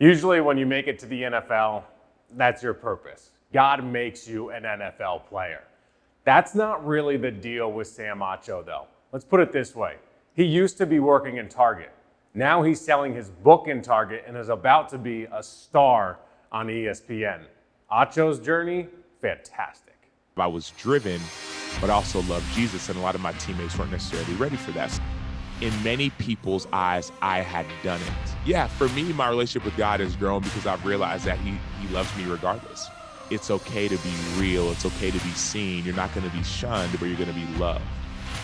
Usually when you make it to the NFL, that's your purpose. God makes you an NFL player. That's not really the deal with Sam Acho, though. Let's put it this way. He used to be working in Target. Now he's selling his book in Target and is about to be a star on ESPN. Acho's journey, fantastic. I was driven, but also loved Jesus, and a lot of my teammates weren't necessarily ready for that. In many people's eyes, I had done it. Yeah, for me, my relationship with God has grown because I've realized that He loves me regardless. It's okay to be real. It's okay to be seen. You're not going to be shunned, but you're going to be loved.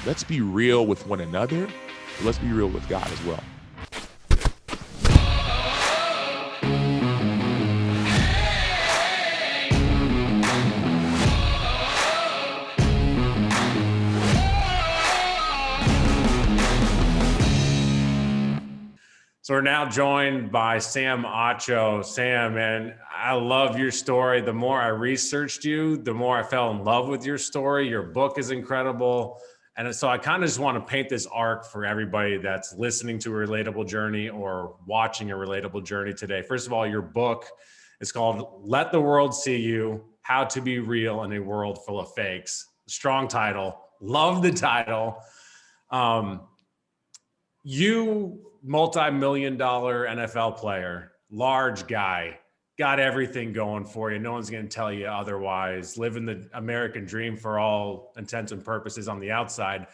Let's be real with one another. But let's be real with God as well. So we're now joined by Sam Acho. Sam, man, I love your story. The more I researched you, the more I fell in love with your story. Your book is incredible. And so I kind of just want to paint this arc for everybody that's listening to a Relatable Journey or watching a Relatable Journey today. First of all, your book is called Let the World See You, How to Be Real in a World Full of Fakes. Strong title. Love the title. You, multi-million-dollar NFL player, large guy, got everything going for you. No one's going to tell you otherwise. Living the American dream for all intents and purposes on the outside.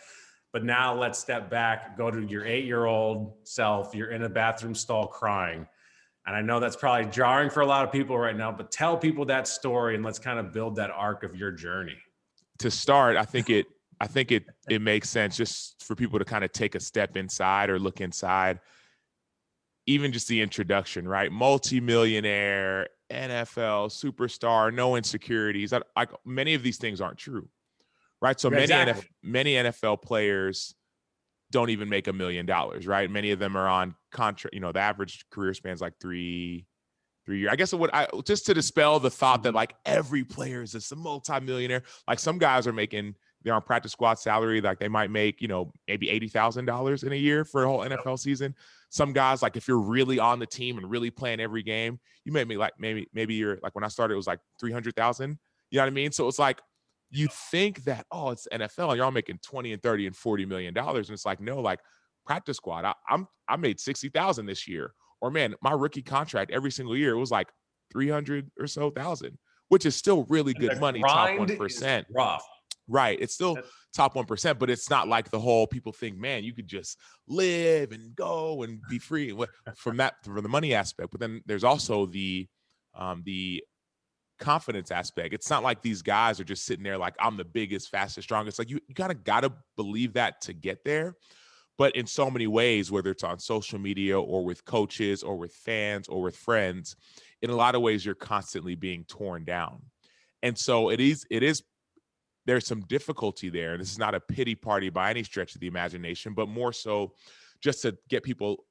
But now let's step back, go to your 8-year-old self. You're in a bathroom stall crying. And I know that's probably jarring for a lot of people right now, but tell people that story and let's kind of build that arc of your journey. To start, I think it makes sense just for people to kind of take a step inside or look inside. Even just the introduction, right? Multi-millionaire, NFL, superstar, no insecurities. Many of these things aren't true, right? So Exactly. many NFL players don't even make $1 million, right? Many of them are on contract. The average career span's like three years. I guess just to dispel the thought that like every player is just a multi-millionaire. Like some guys are making, they're on practice squad salary, like they might make, maybe $80,000 in a year for a whole NFL season. Some guys, like if you're really on the team and really playing every game, you may make like maybe you're like when I started, it was like 300,000. You know what I mean? So it's like you think that, oh, it's NFL, and you're all making 20 and 30 and $40 million. And it's like, no, like practice squad, I made 60,000 this year. Or man, my rookie contract every single year, it was like 300 or so thousand, which is still really good money, top 1%. Rough. Right. It's still top 1%, but it's not like the whole people think, man, you could just live and go and be free from the money aspect. But then there's also the confidence aspect. It's not like these guys are just sitting there like, I'm the biggest, fastest, strongest. Like you kind of got to believe that to get there. But in so many ways, whether it's on social media or with coaches or with fans or with friends, in a lot of ways, you're constantly being torn down. And so it is there's some difficulty there. And this is not a pity party by any stretch of the imagination, but more so just to get people,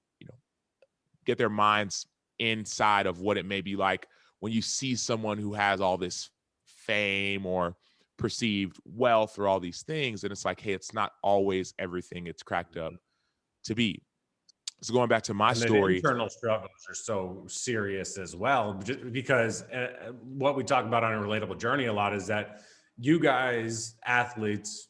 get their minds inside of what it may be like when you see someone who has all this fame or perceived wealth or all these things. And it's like, hey, it's not always everything it's cracked up to be. So going back to my story. The internal struggles are so serious as well, because what we talk about on a Relatable Journey a lot is that you guys, athletes,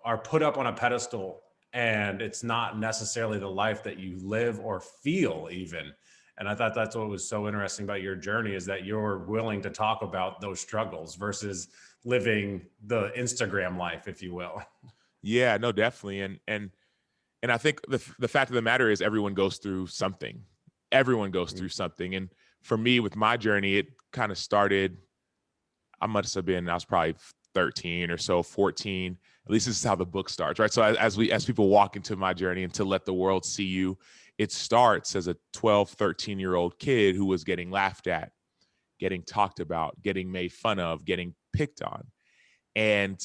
are put up on a pedestal, and it's not necessarily the life that you live or feel even. And I thought that's what was so interesting about your journey, is that you're willing to talk about those struggles versus living the Instagram life, if you will. Yeah, no, definitely. And I think the fact of the matter is everyone goes through something. Everyone goes through something. And for me, with my journey, it kind of started, I was probably 13 or so, 14. At least this is how the book starts, right? So as people walk into my journey and to let the world see you, it starts as a 12, 13-year-old kid who was getting laughed at, getting talked about, getting made fun of, getting picked on. And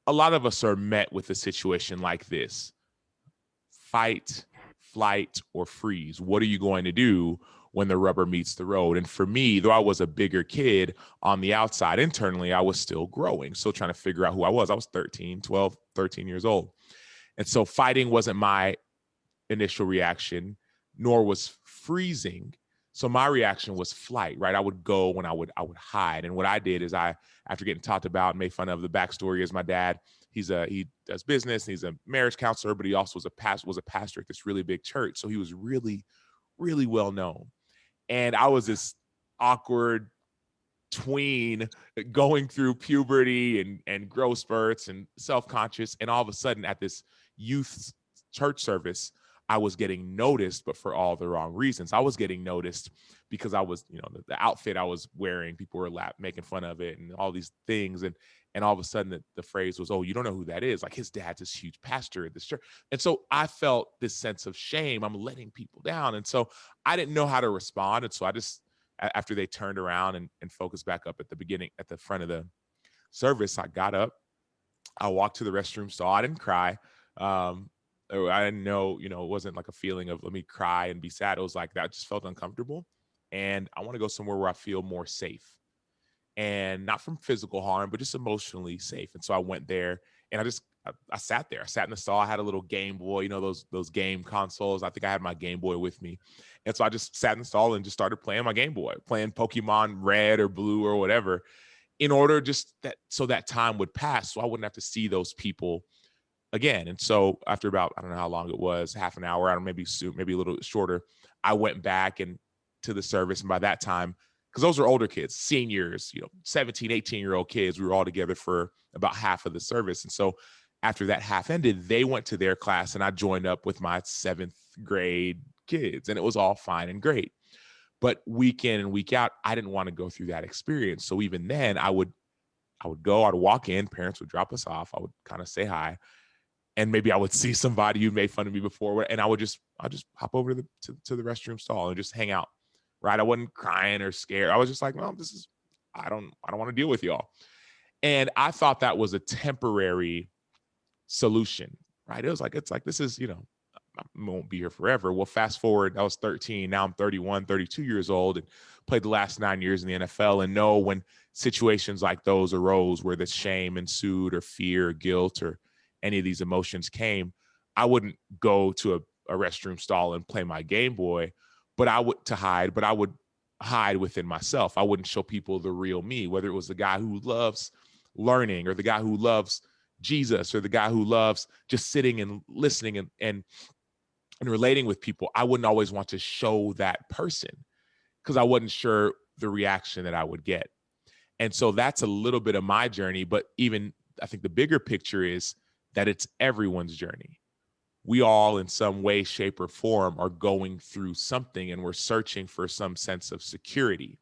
a lot of us are met with a situation like this: fight, flight, or freeze. What are you going to do when the rubber meets the road? And for me, though I was a bigger kid on the outside, internally, I was still growing, still trying to figure out who I was. I was 12, 13 years old. And so fighting wasn't my initial reaction, nor was freezing. So my reaction was flight, right? I would go when I would hide. And what I did is after getting talked about and made fun of, the backstory is my dad, he does business, he's a marriage counselor, but he also was a pastor at this really big church. So he was really, really well known. And I was this awkward tween going through puberty and growth spurts and self-conscious. And all of a sudden at this youth church service, I was getting noticed, but for all the wrong reasons. I was getting noticed because I was, the outfit I was wearing, people were making fun of it and all these things. And all of a sudden the phrase was, "Oh, you don't know who that is. Like, his dad's this huge pastor at this church." And so I felt this sense of shame. I'm letting people down. And so I didn't know how to respond. And so I just, after they turned around and focused back up at the front of the service, I got up, I walked to the restroom stall. I didn't cry. I didn't know, it wasn't like a feeling of let me cry and be sad. It was like that just felt uncomfortable. And I want to go somewhere where I feel more safe, and not from physical harm, but just emotionally safe. And so I went there and I sat there. I sat in the stall. I had a little Game Boy, those game consoles. I think I had my Game Boy with me. And so I just sat in the stall and just started playing my Game Boy, playing Pokemon Red or Blue or whatever, in order just so that time would pass, so I wouldn't have to see those people again. And so after about, I don't know how long it was, half an hour, I don't know, maybe a little shorter, I went back and to the service. And by that time, because those were older kids, seniors, 17, 18-year-old kids, we were all together for about half of the service. And so after that half ended, they went to their class and I joined up with my 7th grade kids, and it was all fine and great. But week in and week out, I didn't want to go through that experience. So even then I'd walk in, parents would drop us off, I would kind of say hi, and maybe I would see somebody who made fun of me before, and I'll just hop over to the restroom stall and just hang out. Right? I wasn't crying or scared. I was just like, well, I don't want to deal with y'all. And I thought that was a temporary solution, right? It's like, this is, I won't be here forever. Well, fast forward, I was 13. Now I'm 31, 32 years old, and played the last 9 years in the NFL, and know when situations like those arose where the shame ensued, or fear, or guilt, or any of these emotions came, I wouldn't go to a restroom stall and play my Game Boy, but I would hide within myself. I wouldn't show people the real me, whether it was the guy who loves learning, or the guy who loves Jesus, or the guy who loves just sitting and listening and relating with people. I wouldn't always want to show that person because I wasn't sure the reaction that I would get. And so that's a little bit of my journey. But even I think the bigger picture is that it's everyone's journey. We all, in some way, shape, or form, are going through something, and we're searching for some sense of security.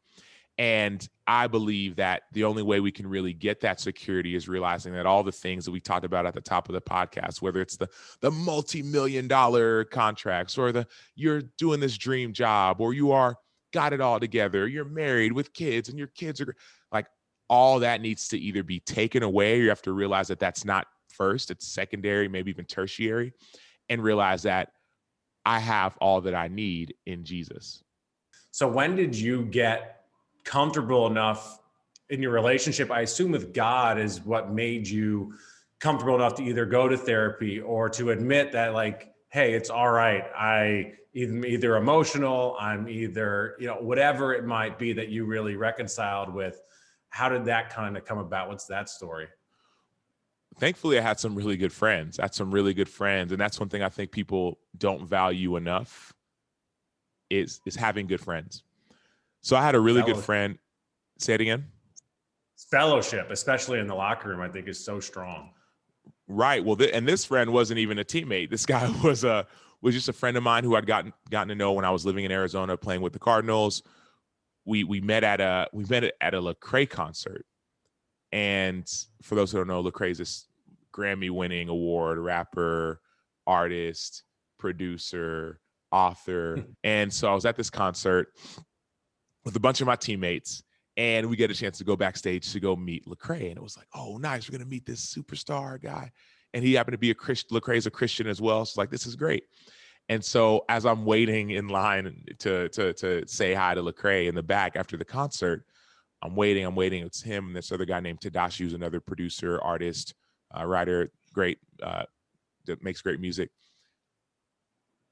And I believe that the only way we can really get that security is realizing that all the things that we talked about at the top of the podcast, whether it's the multi-million-dollar contracts, or you're doing this dream job, or you are got it all together, you're married with kids and your kids are like, all that needs to either be taken away, or you have to realize that that's not first, it's secondary, maybe even tertiary, and realize that I have all that I need in Jesus. So when did you get comfortable enough in your relationship, I assume with God, is what made you comfortable enough to either go to therapy or to admit that, like, hey, it's all right. I either emotional, I'm either, whatever it might be that you really reconciled with. How did that kind of come about? What's that story? Thankfully, I had some really good friends. And that's one thing I think people don't value enough is having good friends. So I had a really good friend. Say it again. Fellowship, especially in the locker room, I think is so strong. Right. Well, and this friend wasn't even a teammate. This guy was just a friend of mine who I'd gotten to know when I was living in Arizona playing with the Cardinals. We met at a Lecrae concert. And for those who don't know, Lecrae is this Grammy-winning award rapper, artist, producer, author. And so I was at this concert with a bunch of my teammates, and we get a chance to go backstage to go meet Lecrae. And it was like, oh, nice, we're going to meet this superstar guy. And he happened to be a Christian. Lecrae's a Christian as well. So like, this is great. And so as I'm waiting in line to say hi to Lecrae in the back after the concert, I'm waiting. It's him and this other guy named Tadashi, who's another producer, artist, writer, great, that makes great music.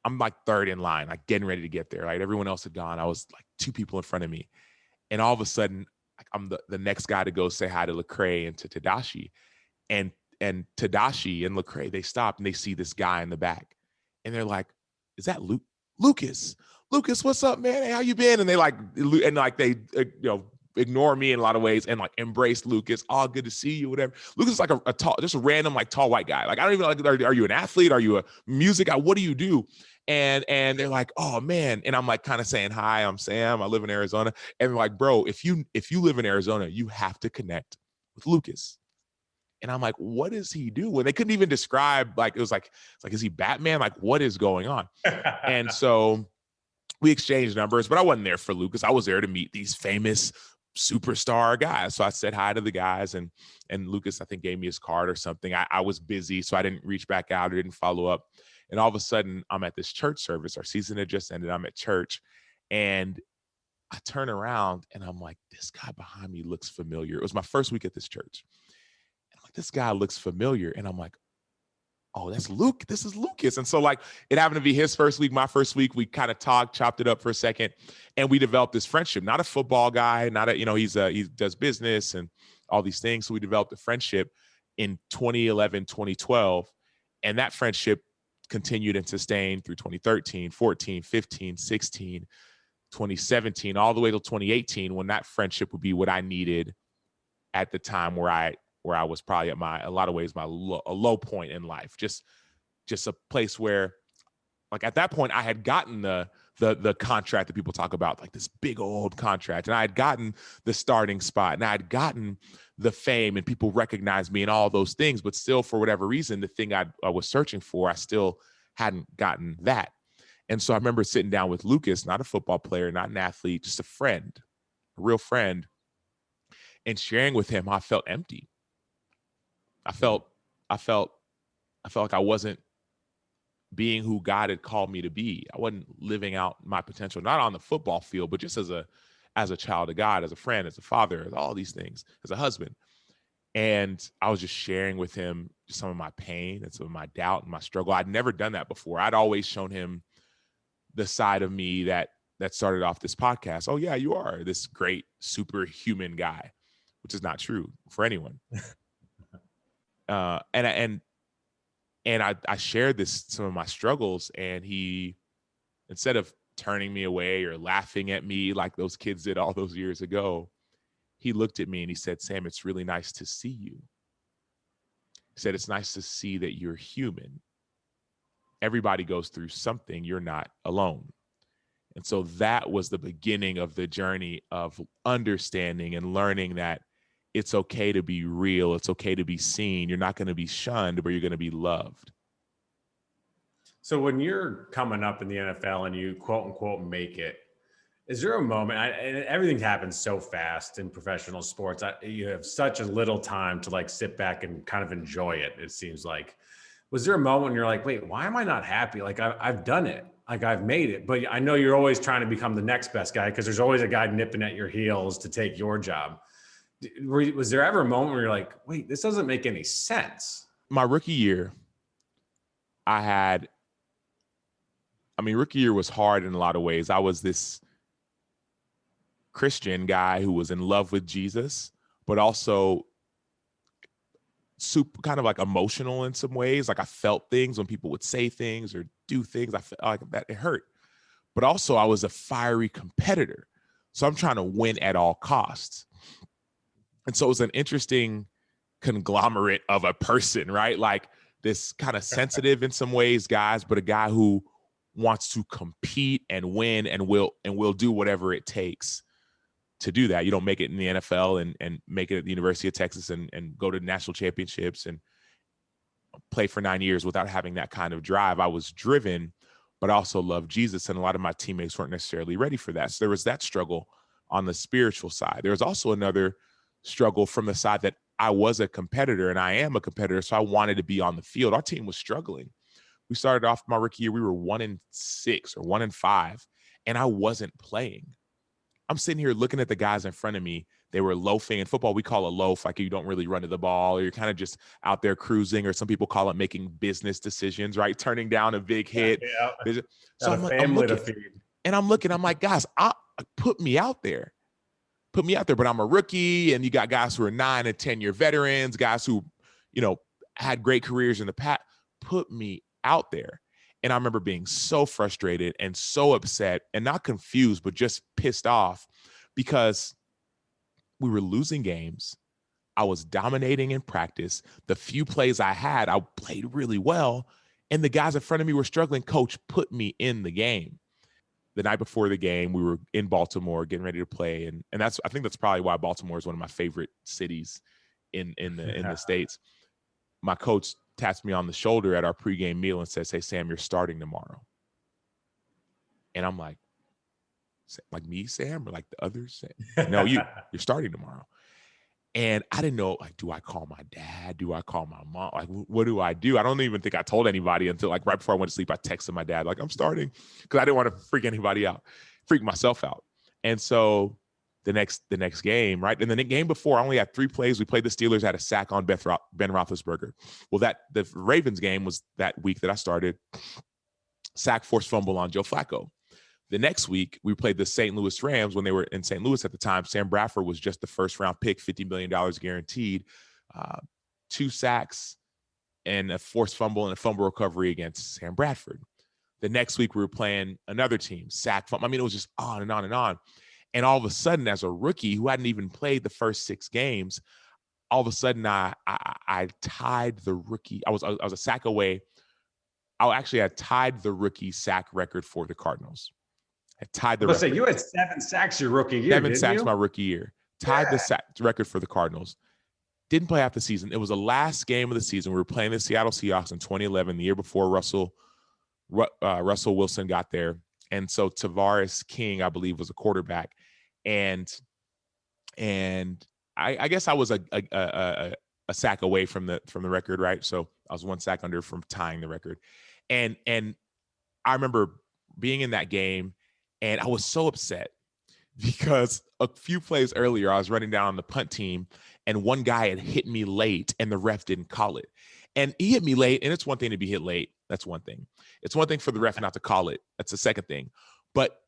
I'm like third in line, like getting ready to get there. Right, everyone else had gone. I was like 2 people in front of me, and all of a sudden, I'm the next guy to go say hi to Lecrae and to Tadashi, and Tadashi and Lecrae, they stop and they see this guy in the back, and they're like, "Is that Lucas? Lucas, what's up, man? Hey, how you been?" And they ignore me in a lot of ways and like embrace Lucas. Oh, good to see you, whatever. Lucas is like a tall, just a random like tall white guy. Like I don't even know, like, are you an athlete? Are you a music guy? What do you do? And they're like, oh man. And I'm like kind of saying, hi, I'm Sam. I live in Arizona. And they're like, bro, if you live in Arizona, you have to connect with Lucas. And I'm like, what does he do? When they couldn't even describe, like, it was like, it's like, is he Batman? Like, what is going on? And so we exchanged numbers, but I wasn't there for Lucas. I was there to meet these famous superstar guys. So I said hi to the guys, and Lucas, I think, gave me his card or something. I was busy, so I didn't reach back out or didn't follow up. And all of a sudden, I'm at this church service. Our season had just ended. I'm at church, and I turn around, and I'm like, this guy behind me looks familiar. It was my first week at this church. And I'm like, this guy looks familiar. And I'm like, oh, that's Luke. This is Lucas. And so like it happened to be his first week, my first week. We kind of talked, chopped it up for a second, and we developed this friendship. Not a football guy, not a, he does business and all these things. So we developed a friendship in 2011, 2012. And that friendship continued and sustained through 2013, 14, 15, 16, 2017, all the way till 2018, when that friendship would be what I needed at the time where I was probably at a lot of ways, a low point in life. Just a place where, like at that point, I had gotten the contract that people talk about, like this big old contract, and I had gotten the starting spot, and I had gotten the fame, and people recognized me and all those things. But still, for whatever reason, the thing I was searching for, I still hadn't gotten that. And so I remember sitting down with Lucas, not a football player, not an athlete, just a friend, a real friend, and sharing with him how I felt empty. I felt like I wasn't being who God had called me to be. I wasn't living out my potential, not on the football field, but just as a child of God, as a friend, as a father, as all these things, as a husband. And I was just sharing with him some of my pain and some of my doubt and my struggle. I'd never done that before. I'd always shown him the side of me that started off this podcast. Oh yeah, you are this great superhuman guy, which is not true for anyone. And I shared some of my struggles, and he, instead of turning me away or laughing at me like those kids did all those years ago, he looked at me and he said, Sam, it's really nice to see you. He said, it's nice to see that you're human. Everybody goes through something. You're not alone. And so that was the beginning of the journey of understanding and learning that it's okay to be real. It's okay to be seen. You're not going to be shunned, but you're going to be loved. So when you're coming up in the NFL and you quote unquote make it, is there a moment, and everything happens so fast in professional sports, you have such a little time to like sit back and kind of enjoy it, it seems like. Was there a moment when you're like, wait, why am I not happy? Like I've done it, like I've made it, but I know you're always trying to become the next best guy because there's always a guy nipping at your heels to take your job. Was there ever a moment where you're like, wait, this doesn't make any sense? My rookie year, rookie year was hard in a lot of ways. I was this Christian guy who was in love with Jesus, but also super kind of like emotional in some ways. Like I felt things when people would say things or do things. I felt like that it hurt. But also I was a fiery competitor. So I'm trying to win at all costs. And so it was an interesting conglomerate of a person, right? Like this kind of sensitive in some ways, guys, but a guy who wants to compete and win and will do whatever it takes to do that. You don't make it in the NFL and make it at the University of Texas and go to national championships and play for 9 years without having that kind of drive. I was driven, but I also loved Jesus. And a lot of my teammates weren't necessarily ready for that. So there was that struggle on the spiritual side. There was also another struggle from the side that I was a competitor and I am a competitor. So I wanted to be on the field. Our team was struggling. We started off my rookie year, we were 1-6 or 1-5, and I wasn't playing. I'm sitting here looking at the guys in front of me They were loafing. In football, we call a loaf like you don't really run to the ball, or you're kind of just out there cruising, or some people call it making business decisions, right? Turning down a big hit. Yeah. So Got a I'm family to looking, feed. and I'm looking, I'm like, guys, put me out there. Put me out there, but I'm a rookie, and you got guys who are 9 and 10-year veterans, guys who, had great careers in the past. Put me out there. And I remember being so frustrated and so upset, and not confused, but just pissed off, because we were losing games. I was dominating in practice. The few plays I had, I played really well. And the guys in front of me were struggling. Coach, put me in the game. The night before the game, we were in Baltimore getting ready to play. And I think that's probably why Baltimore is one of my favorite cities in the States. My coach taps me on the shoulder at our pregame meal and says, "Hey, Sam, you're starting tomorrow." And I'm like me, Sam, or like the others? No, you're starting tomorrow. And I didn't know, like, do I call my dad? Do I call my mom? Like, what do I do? I don't even think I told anybody until like right before I went to sleep. I texted my dad, like, I'm starting, because I didn't want to freak anybody out, freak myself out. And so the next game, right? And then the game before, I only had 3 plays. We played the Steelers, had a sack on Ben Roethlisberger. Well, the Ravens game was that week that I started. Sack, forced fumble on Joe Flacco. The next week, we played the St. Louis Rams when they were in St. Louis at the time. Sam Bradford was just the first-round pick, $50 million guaranteed, 2 sacks, and a forced fumble and a fumble recovery against Sam Bradford. The next week, we were playing another team, sack, fumble. I mean, it was just on and on and on. And all of a sudden, as a rookie who hadn't even played the first 6 games, all of a sudden, I tied the rookie. I was a sack away. I had tied the rookie sack record for the Cardinals. I tied the record. Say you had 7 sacks your rookie year. 7 sacks my rookie year. Tied the sack record for the Cardinals. Didn't play half the season. It was the last game of the season. We were playing the Seattle Seahawks in 2011, the year before Russell Wilson got there. And so Tavares King, I believe, was a quarterback. And I guess I was a sack away from the record, right? So I was 1 sack under from tying the record. And I remember being in that game, and I was so upset because a few plays earlier, I was running down on the punt team, and one guy had hit me late, and the ref didn't call it. And he hit me late, and it's one thing to be hit late. That's one thing. It's one thing for the ref not to call it. That's the second thing. But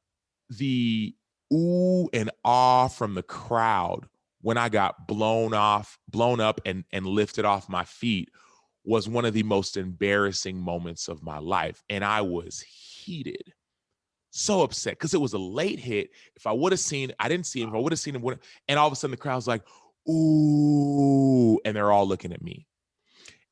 the ooh and ah from the crowd when I got blown up and lifted off my feet was one of the most embarrassing moments of my life. And I was heated. So upset because it was a late hit. If I would have seen, I didn't see him. If I would have seen him, and all of a sudden the crowd's like, ooh, and they're all looking at me.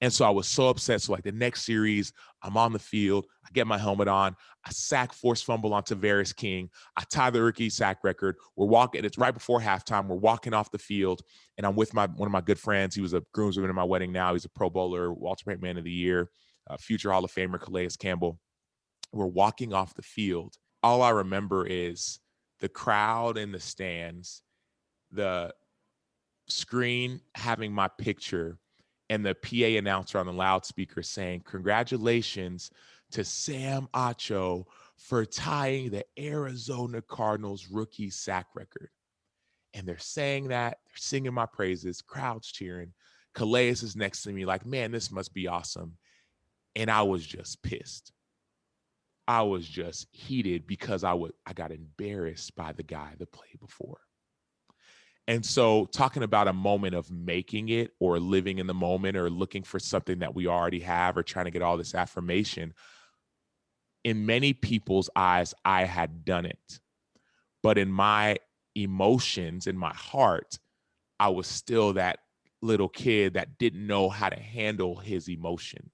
And so I was so upset. So like the next series, I'm on the field. I get my helmet on. I sack, forced fumble on Tavares King. I tie the rookie sack record. We're walking. It's right before halftime. We're walking off the field, and I'm with one of my good friends. He was a groomsman in my wedding. Now he's a Pro Bowler, Walter Payton Man of the Year, future Hall of Famer Calais Campbell. We're walking off the field. All I remember is the crowd in the stands, the screen having my picture, and the PA announcer on the loudspeaker saying, "Congratulations to Sam Acho for tying the Arizona Cardinals rookie sack record." And they're saying that, they're singing my praises, crowd's cheering. Calais is next to me like, man, this must be awesome. And I was just pissed. I was just heated because I got embarrassed by the guy that played before. And so talking about a moment of making it or living in the moment or looking for something that we already have or trying to get all this affirmation, in many people's eyes, I had done it. But in my emotions, in my heart, I was still that little kid that didn't know how to handle his emotion.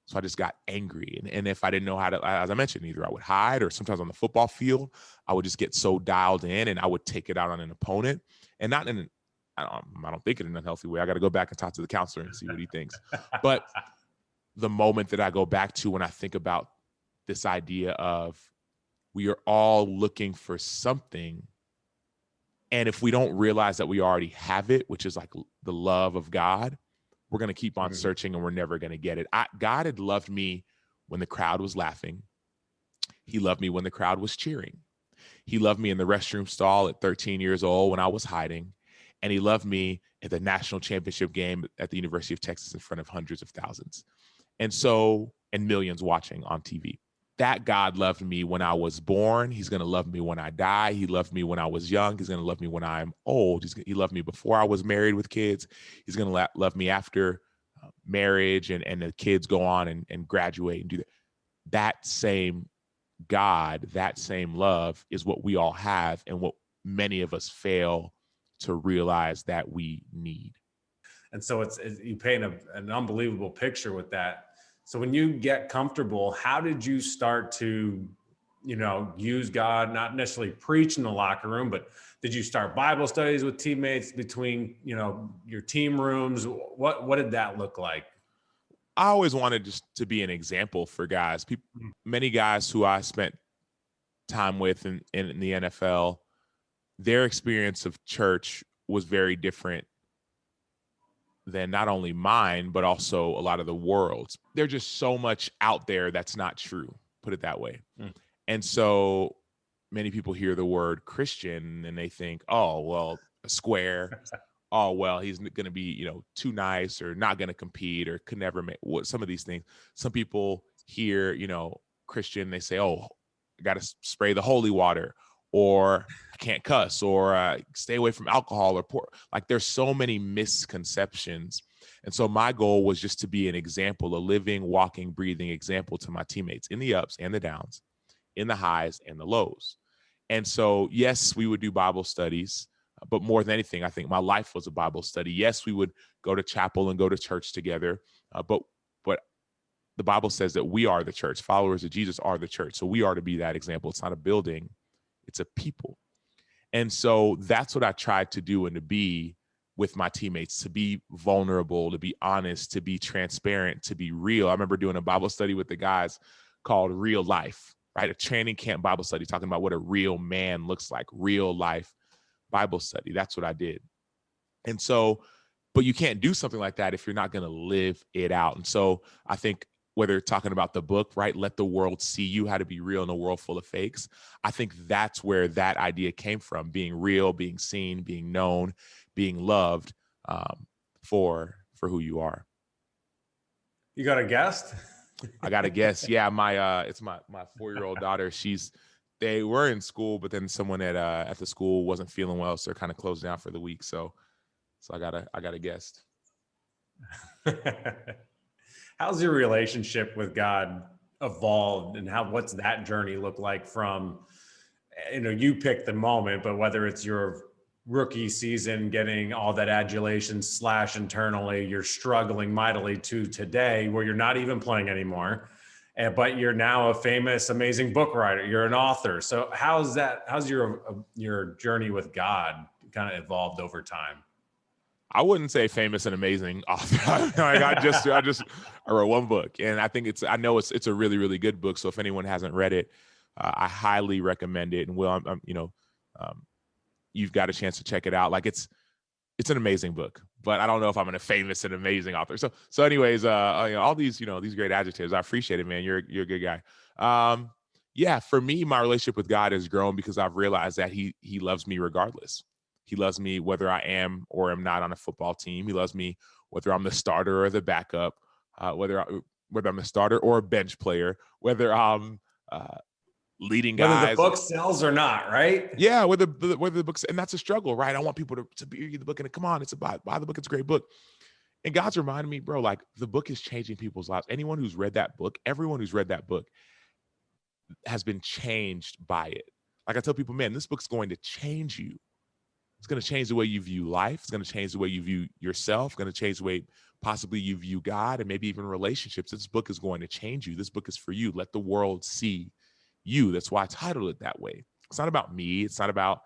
So I just got angry. And if I didn't know how to, as I mentioned, either I would hide or sometimes on the football field, I would just get so dialed in and I would take it out on an opponent. And not in, I don't think in an unhealthy way. I got to go back and talk to the counselor and see what he thinks. But the moment that I go back to when I think about this idea of we are all looking for something. And if we don't realize that we already have it, which is like the love of God, we're going to keep on searching and we're never going to get it. God had loved me when the crowd was laughing. He loved me when the crowd was cheering. He loved me in the restroom stall at 13 years old when I was hiding. And he loved me at the national championship game at the University of Texas in front of hundreds of thousands. And millions watching on TV. That God loved me when I was born. He's going to love me when I die. He loved me when I was young. He's going to love me when I'm old. He loved me before I was married with kids. He's going to love me after marriage and the kids go on and graduate and do that. That same God, that same love is what we all have and what many of us fail to realize that we need. And so you paint an unbelievable picture with that. So when you get comfortable, how did you start to, use God, not necessarily preach in the locker room, but did you start Bible studies with teammates between, your team rooms? What did that look like? I always wanted just to be an example for guys. Many guys who I spent time with in the NFL, their experience of church was very different than not only mine, but also a lot of the world's. There's just so much out there that's not true, put it that way. And so many people hear the word Christian and they think, oh, well, a square. Oh, well, he's going to be, too nice or not going to compete or could never make some of these things. Some people hear, Christian, they say, oh, I got to spray the holy water, or I can't cuss, or stay away from alcohol or pork. Like there's so many misconceptions. And so my goal was just to be an example, a living, walking, breathing example to my teammates in the ups and the downs, in the highs and the lows. And so, yes, we would do Bible studies, but more than anything, I think my life was a Bible study. Yes, we would go to chapel and go to church together, but the Bible says that we are the church. Followers of Jesus are the church. So we are to be that example. It's not a building, it's a people. And so that's what I tried to do and to be with my teammates, to be vulnerable, to be honest, to be transparent, to be real. I remember doing a Bible study with the guys called Real Life, right? A training camp Bible study talking about what a real man looks like, real life Bible study. That's what I did. And so, but you can't do something like that if you're not going to live it out. And so I think whether you're talking about the book, right? Let the world see you, how to be real in a world full of fakes. I think that's where that idea came from, being real, being seen, being known, being loved for who you are. You got a guest? I got a guest. Yeah, it's my 4-year-old daughter. They were in school, but then someone at the school wasn't feeling well, so they're kind of closed down for the week. So I got a guest. How's your relationship with God evolved, and what's that journey look like from, you pick the moment, but whether it's your rookie season, getting all that adulation / internally, you're struggling mightily to today where you're not even playing anymore, but you're now a famous, amazing book writer. You're an author. So how's your journey with God kind of evolved over time? I wouldn't say famous and amazing author. I wrote one book, and I think it's a really, really good book. So if anyone hasn't read it, I highly recommend it. And Will, you've got a chance to check it out. Like it's an amazing book, but I don't know if I'm a famous and amazing author. So anyways, all these, these great adjectives, I appreciate it, man. You're a good guy. Yeah, for me, my relationship with God has grown because I've realized that he loves me regardless. He loves me whether I am or am not on a football team. He loves me whether I'm the starter or the backup, whether I'm the starter or a bench player, whether I'm leading guys. Whether the book sells or not, right? Yeah, whether the books, and that's a struggle, right? I want people to read the book and come on, buy the book. It's a great book. And God's reminding me, bro, like the book is changing people's lives. Anyone who's read that book, everyone who's read that book has been changed by it. Like I tell people, man, this book's going to change you. It's going to change the way you view life. It's going to change the way you view yourself. It's going to change the way possibly you view God and maybe even relationships. This book is going to change you. This book is for you. Let the world see you. That's why I titled it that way. It's not about me. It's not about,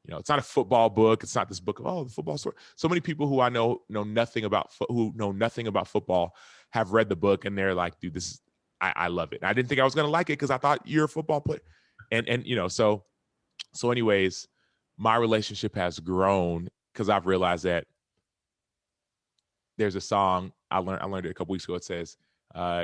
it's not a football book. It's not this book of, the football story. So many people who I know nothing about football have read the book and they're like, dude, I love it. And I didn't think I was going to like it because I thought you're a football player. And so anyways, my relationship has grown because I've realized that there's a song I learned it a couple weeks ago. It says,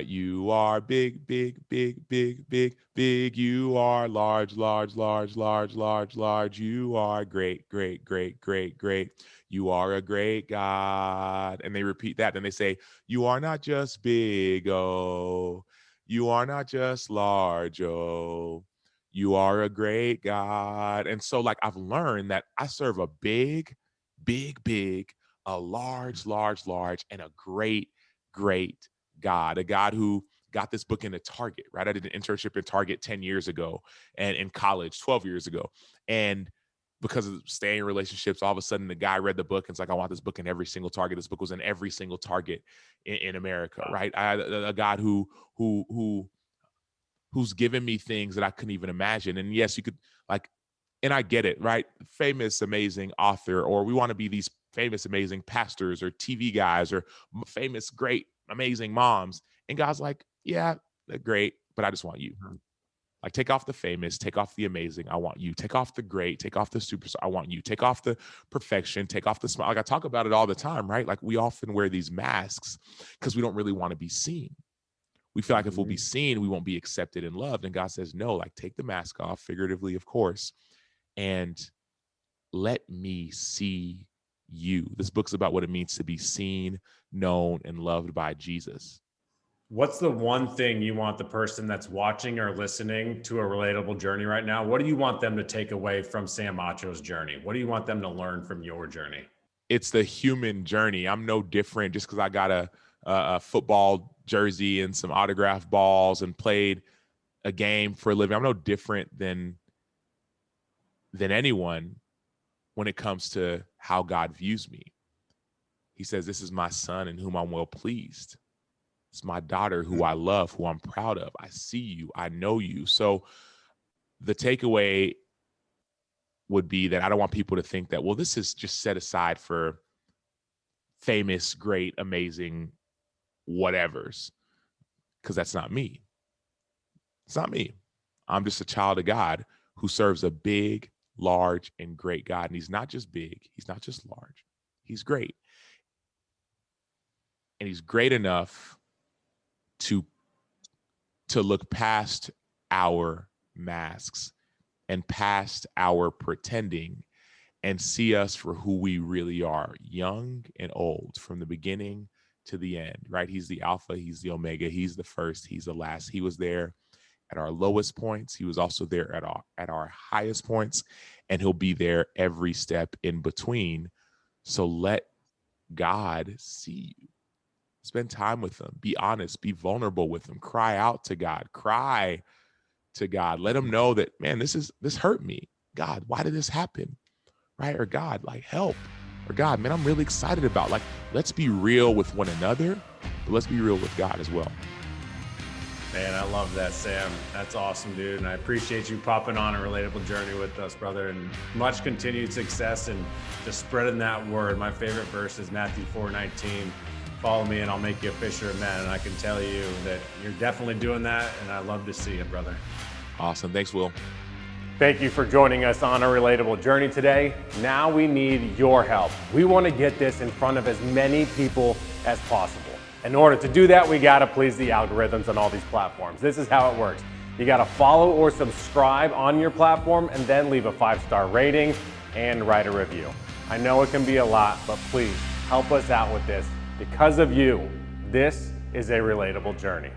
You are big, big, big, big, big, big. You are large, large, large, large, large, large. You are great, great, great, great, great. You are a great God. And they repeat that. Then they say, you are not just big, oh. You are not just large, oh. You are a great God. And so, like, I've learned that I serve a big, big, big, a large, large, large, and a great, great God, a God who got this book into Target, right? I did an internship in Target 10 years ago and in college 12 years ago. And because of staying in relationships, all of a sudden the guy read the book and it's like, I want this book in every single Target. This book was in every single Target in America, right? I had a God who's given me things that I couldn't even imagine. And yes, you could like, and I get it, right? Famous, amazing author, or we want to be these famous, amazing pastors or TV guys or famous, great, amazing moms. And God's like, yeah, they're great, but I just want you. Like, take off the famous, take off the amazing. I want you. Take off the great, take off the superstar. I want you. Take off the perfection, take off the smile. Like, I talk about it all the time, right? Like, we often wear these masks because we don't really want to be seen. We feel like if we'll be seen, we won't be accepted and loved. And God says, no, like, take the mask off, figuratively, of course, and let me see you. This book's about what it means to be seen, known, and loved by Jesus. What's the one thing you want the person that's watching or listening to a relatable journey right now? What do you want them to take away from Sam Acho's journey? What do you want them to learn from your journey? It's the human journey. I'm no different just because I got a football jersey and some autographed balls and played a game for a living. I'm no different than anyone when it comes to how God views me. He says, this is my son in whom I'm well pleased. It's my daughter who I love, who I'm proud of. I see you. I know you. So the takeaway would be that I don't want people to think that, well, this is just set aside for famous, great, amazing whatevers, because that's not me. It's not me. I'm just a child of God who serves a big, large, and great God. And he's not just big. He's not just large. He's great. And he's great enough to look past our masks and past our pretending and see us for who we really are, young and old, from the beginning to the end, right? He's the Alpha, he's the Omega, he's the first, he's the last. He was there at our lowest points. He was also there at our highest points, and he'll be there every step in between. So let God see you. Spend time with him. Be honest. Be vulnerable with him. Cry out to God. Cry to God. Let him know that, man, this hurt me. God, why did this happen? Right? Or God, like, help. Or God, man, I'm really excited about. Like, let's be real with one another, but let's be real with God as well. Man, I love that, Sam. That's awesome, dude. And I appreciate you popping on a relatable journey with us, brother, and much continued success and just spreading that word. My favorite verse is Matthew 4:19. Follow me and I'll make you a fisher of men. And I can tell you that you're definitely doing that. And I love to see it, brother. Awesome. Thanks, Will. Thank you for joining us on a relatable journey today. Now we need your help. We want to get this in front of as many people as possible. In order to do that, we got to please the algorithms on all these platforms. This is how it works. You got to follow or subscribe on your platform and then leave a 5-star rating and write a review. I know it can be a lot, but please help us out with this. Because of you, this is a relatable journey.